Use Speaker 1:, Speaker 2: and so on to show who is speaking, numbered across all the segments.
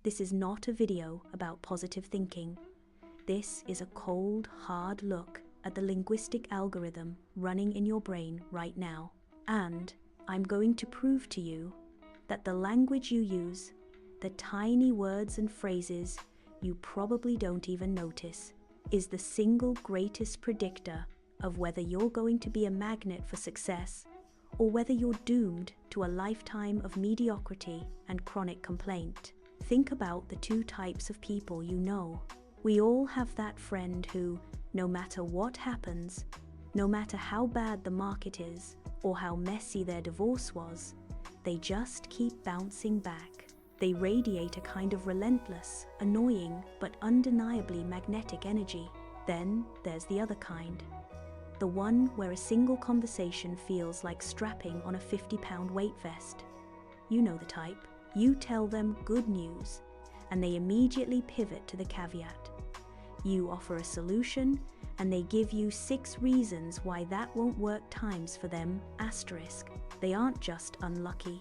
Speaker 1: This is not a video about positive thinking. This is a cold, hard look at the linguistic algorithm running in your brain right now. And I'm going to prove to you that the language you use, the tiny words and phrases you probably don't even notice, is the single greatest predictor of whether you're going to be a magnet for success or whether you're doomed to a lifetime of mediocrity and chronic complaint. Think about the two types of people you know. We all have that friend who, no matter what happens, no matter how bad the market is or how messy their divorce was, they just keep bouncing back. They radiate a kind of relentless, annoying, but undeniably magnetic energy. Then there's the other kind. The one where a single conversation feels like strapping on a 50-pound weight vest. You know the type. You tell them good news, and they immediately pivot to the caveat. You offer a solution, and they give you 6 reasons why that won't work times for them, asterisk. They aren't just unlucky.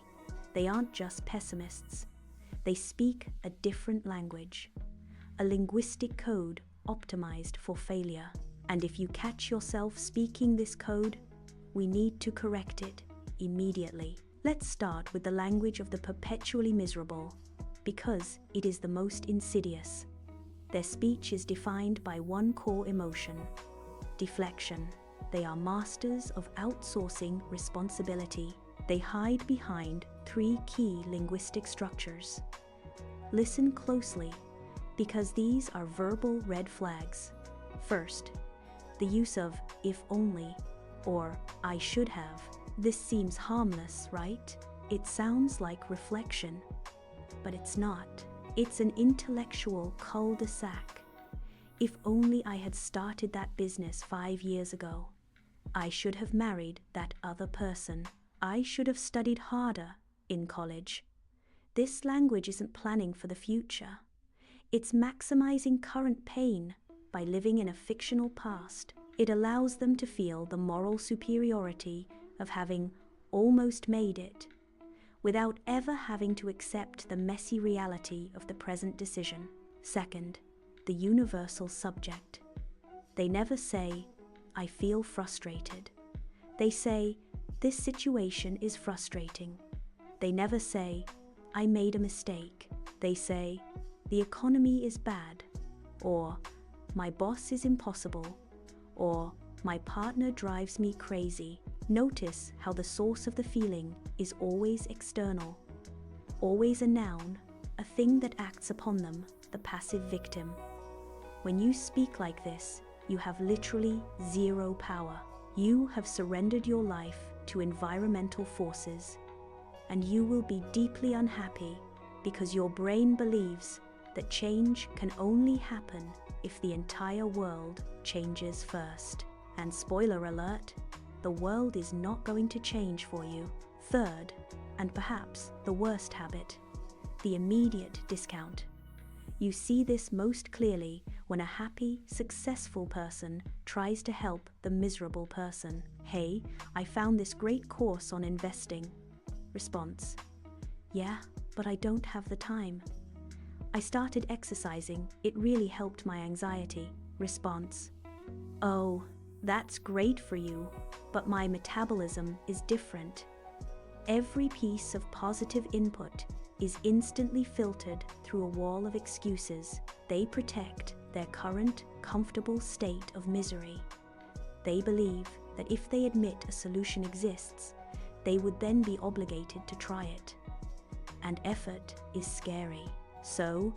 Speaker 1: They aren't just pessimists. They speak a different language, a linguistic code optimized for failure. And if you catch yourself speaking this code, we need to correct it immediately. Let's start with the language of the perpetually miserable, because it is the most insidious. Their speech is defined by one core emotion: deflection. They are masters of outsourcing responsibility. They hide behind 3 key linguistic structures. Listen closely, because these are verbal red flags. First, the use of if only or I should have. This seems harmless, right? It sounds like reflection, but it's not. It's an intellectual cul-de-sac. If only I had started that business 5 years ago. I should have married that other person. I should have studied harder in college. This language isn't planning for the future. It's maximizing current pain by living in a fictional past. It allows them to feel the moral superiority of having almost made it, without ever having to accept the messy reality of the present decision. Second, the universal subject. They never say, I feel frustrated. They say, this situation is frustrating. They never say, I made a mistake. They say, the economy is bad, or my boss is impossible, or my partner drives me crazy. Notice how the source of the feeling is always external, always a noun, a thing that acts upon them, the passive victim. When you speak like this, you have literally 0 power. You have surrendered your life to environmental forces, and you will be deeply unhappy because your brain believes that change can only happen if the entire world changes first. And spoiler alert, the world is not going to change for you. Third, and perhaps the worst habit, the immediate discount. You see this most clearly when a happy, successful person tries to help the miserable person. Hey, I found this great course on investing. Response: yeah, but I don't have the time. I started exercising, it really helped my anxiety. Response: oh, that's great for you, but my metabolism is different. Every piece of positive input is instantly filtered through a wall of excuses. They protect their current, comfortable state of misery. They believe that if they admit a solution exists, they would then be obligated to try it. And effort is scary. So,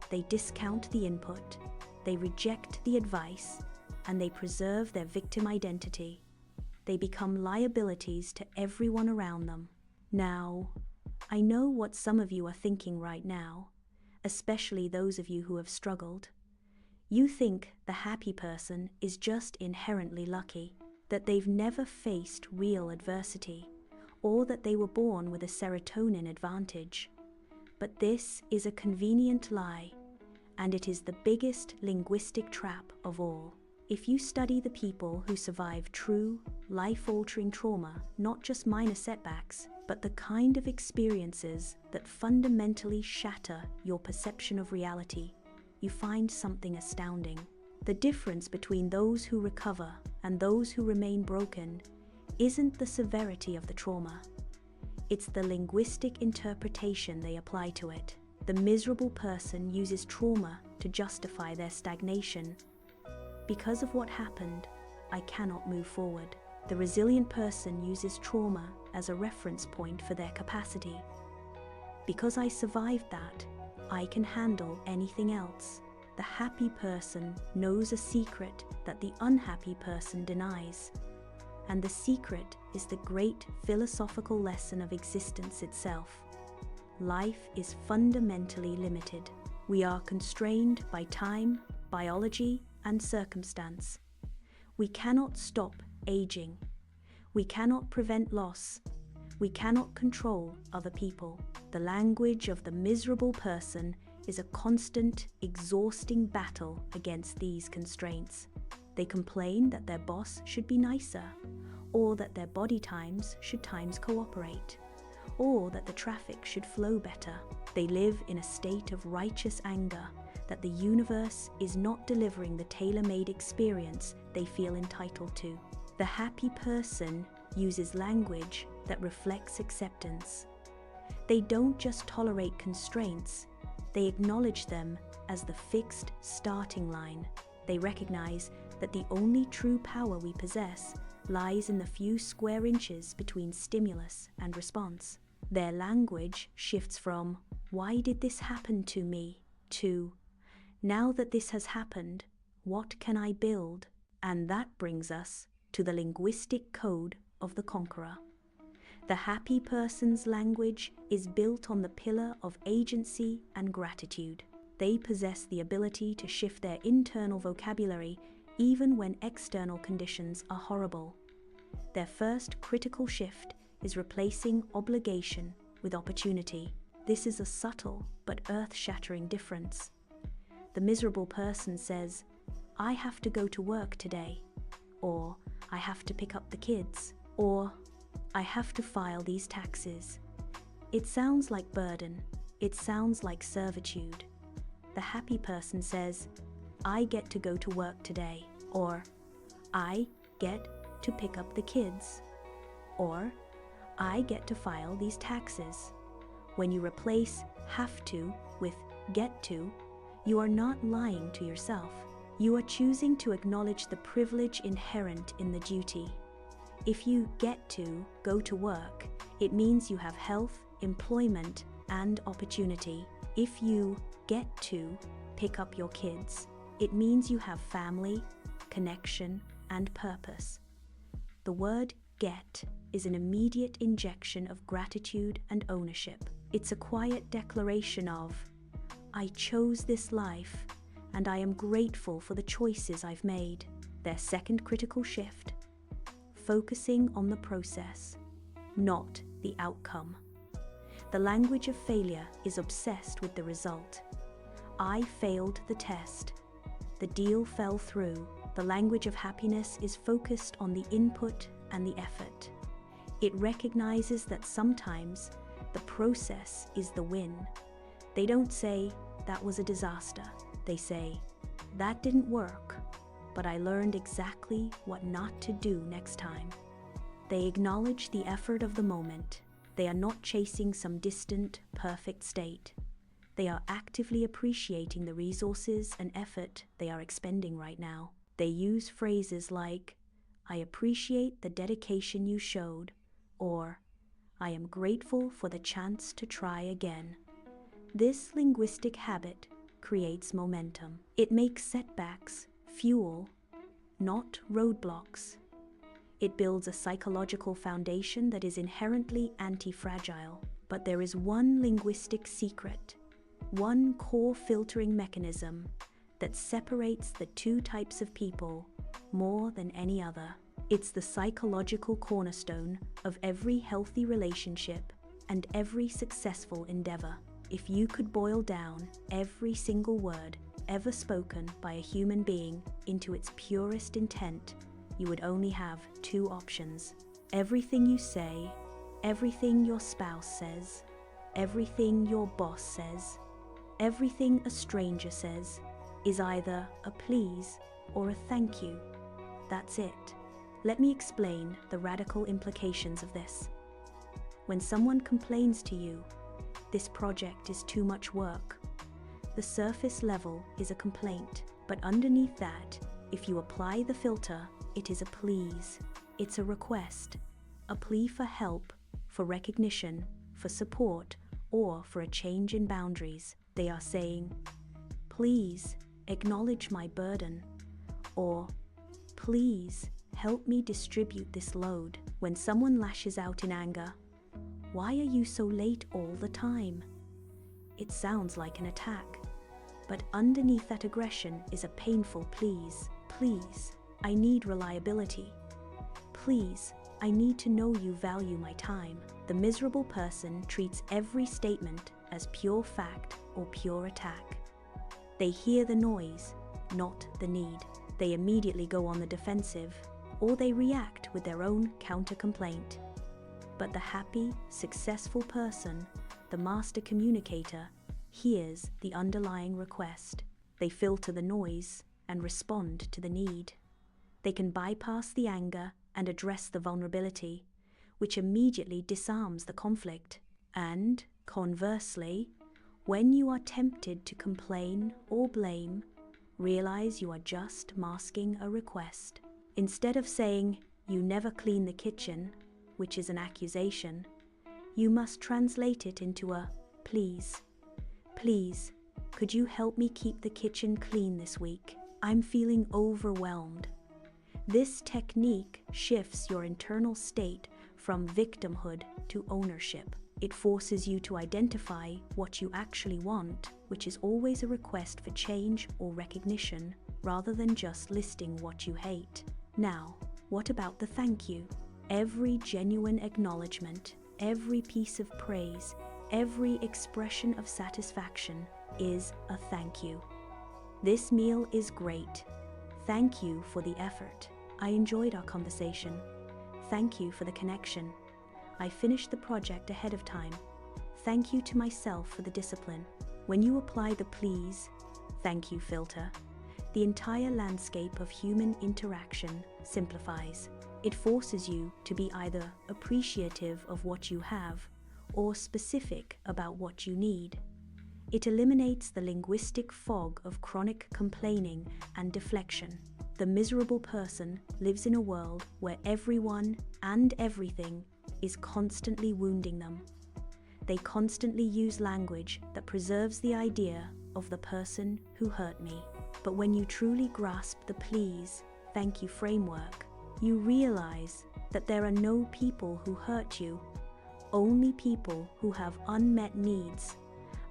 Speaker 1: they discount the input, they reject the advice, and they preserve their victim identity. They become liabilities to everyone around them. Now, I know what some of you are thinking right now, especially those of you who have struggled. You think the happy person is just inherently lucky, that they've never faced real adversity, or that they were born with a serotonin advantage. But this is a convenient lie, and it is the biggest linguistic trap of all. If you study the people who survive true, life-altering trauma, not just minor setbacks, but the kind of experiences that fundamentally shatter your perception of reality, you find something astounding. The difference between those who recover and those who remain broken isn't the severity of the trauma. It's the linguistic interpretation they apply to it. The miserable person uses trauma to justify their stagnation. Because of what happened, I cannot move forward. The resilient person uses trauma as a reference point for their capacity. Because I survived that, I can handle anything else. The happy person knows a secret that the unhappy person denies. And the secret is the great philosophical lesson of existence itself. Life is fundamentally limited. We are constrained by time, biology, and circumstance. We cannot stop aging. We cannot prevent loss. We cannot control other people. The language of the miserable person is a constant, exhausting battle against these constraints. They complain that their boss should be nicer, or that their body times should times cooperate, or that the traffic should flow better. They live in a state of righteous anger that the universe is not delivering the tailor-made experience they feel entitled to. The happy person uses language that reflects acceptance. They don't just tolerate constraints, they acknowledge them as the fixed starting line. They recognize that the only true power we possess lies in the few square inches between stimulus and response. Their language shifts from, "Why did this happen to me?" to, "Now that this has happened, what can I build?" And that brings us to the linguistic code of the conqueror. The happy person's language is built on the pillar of agency and gratitude. They possess the ability to shift their internal vocabulary even when external conditions are horrible. Their first critical shift is replacing obligation with opportunity. This is a subtle but earth-shattering difference. The miserable person says, "I have to go to work today," or "I have to pick up the kids," or "I have to file these taxes." It sounds like burden. It sounds like servitude. The happy person says, "I get to go to work today," or "I get to pick up the kids," or "I get to file these taxes." When you replace "have to" with "get to," you are not lying to yourself. You are choosing to acknowledge the privilege inherent in the duty. If you get to go to work, it means you have health, employment, and opportunity. If you get to pick up your kids, it means you have family, connection, and purpose. The word "get" is an immediate injection of gratitude and ownership. It's a quiet declaration of, "I chose this life, and I am grateful for the choices I've made." Their second critical shift, focusing on the process, not the outcome. The language of failure is obsessed with the result. "I failed the test. The deal fell through." The language of happiness is focused on the input and the effort. It recognizes that sometimes the process is the win. They don't say, "That was a disaster." They say, "That didn't work, but I learned exactly what not to do next time." They acknowledge the effort of the moment. They are not chasing some distant, perfect state. They are actively appreciating the resources and effort they are expending right now. They use phrases like, "I appreciate the dedication you showed," or "I am grateful for the chance to try again." This linguistic habit creates momentum. It makes setbacks fuel, not roadblocks. It builds a psychological foundation that is inherently anti-fragile. But there is one linguistic secret, one core filtering mechanism that separates the two types of people more than any other. It's the psychological cornerstone of every healthy relationship and every successful endeavor. If you could boil down every single word ever spoken by a human being into its purest intent, you would only have two options. Everything you say Everything your spouse says, everything your boss says, everything a stranger says is either a please or a thank you. That's it. Let me explain the radical implications of this. When someone complains to you, "This project is too much work," the surface level is a complaint, but underneath that, if you apply the filter, it is a please. It's a request, a plea for help, for recognition, for support, or for a change in boundaries. They are saying, "Please acknowledge my burden," or "Please help me distribute this load." When someone lashes out in anger, "Why are you so late all the time?" It sounds like an attack, but underneath that aggression is a painful please. "Please, I need reliability. Please, I need to know you value my time." The miserable person treats every statement as pure fact or pure attack. They hear the noise, not the need. They immediately go on the defensive, or they react with their own counter-complaint. But the happy, successful person, the master communicator, hears the underlying request. They filter the noise and respond to the need. They can bypass the anger and address the vulnerability, which immediately disarms the conflict. And, conversely, when you are tempted to complain or blame, realize you are just masking a request. Instead of saying, "You never clean the kitchen," which is an accusation, you must translate it into a "Please. Please, could you help me keep the kitchen clean this week? I'm feeling overwhelmed." This technique shifts your internal state from victimhood to ownership. It forces you to identify what you actually want, which is always a request for change or recognition, rather than just listing what you hate. Now, what about the thank you? Every genuine acknowledgement, every piece of praise, every expression of satisfaction is a thank you. "This meal is great. Thank you for the effort. I enjoyed our conversation. Thank you for the connection. I finished the project ahead of time. Thank you to myself for the discipline." When you apply the please, thank you filter, the entire landscape of human interaction simplifies. It forces you to be either appreciative of what you have or specific about what you need. It eliminates the linguistic fog of chronic complaining and deflection. The miserable person lives in a world where everyone and everything is constantly wounding them. They constantly use language that preserves the idea of the person who hurt me. But when you truly grasp the please, thank you framework, you realize that there are no people who hurt you, only people who have unmet needs,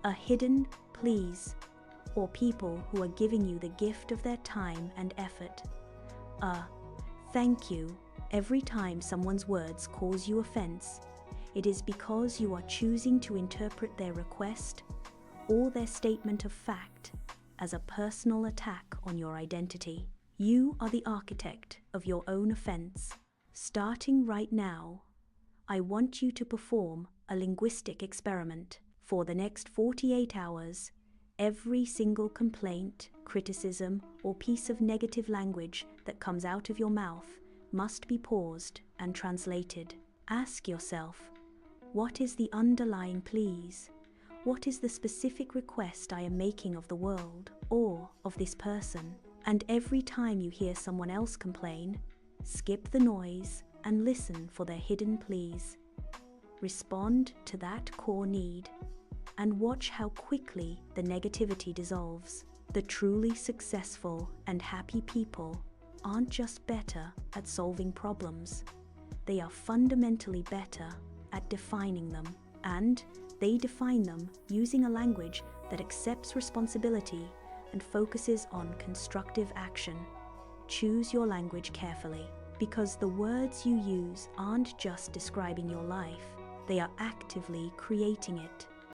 Speaker 1: a hidden please, or people who are giving you the gift of their time and effort. Thank you. Every time someone's words cause you offense, it is because you are choosing to interpret their request or their statement of fact as a personal attack on your identity. You are the architect of your own offense. Starting right now, I want you to perform a linguistic experiment. For the next 48 hours, every single complaint, criticism, or piece of negative language that comes out of your mouth must be paused and translated. Ask yourself, what is the underlying please? What is the specific request I am making of the world or of this person? And every time you hear someone else complain, skip the noise and listen for their hidden pleas. Respond to that core need and watch how quickly the negativity dissolves. The truly successful and happy people aren't just better at solving problems. They are fundamentally better at defining them, and they define them using a language that accepts responsibility and focuses on constructive action. Choose your language carefully, because the words you use aren't just describing your life, they are actively creating it.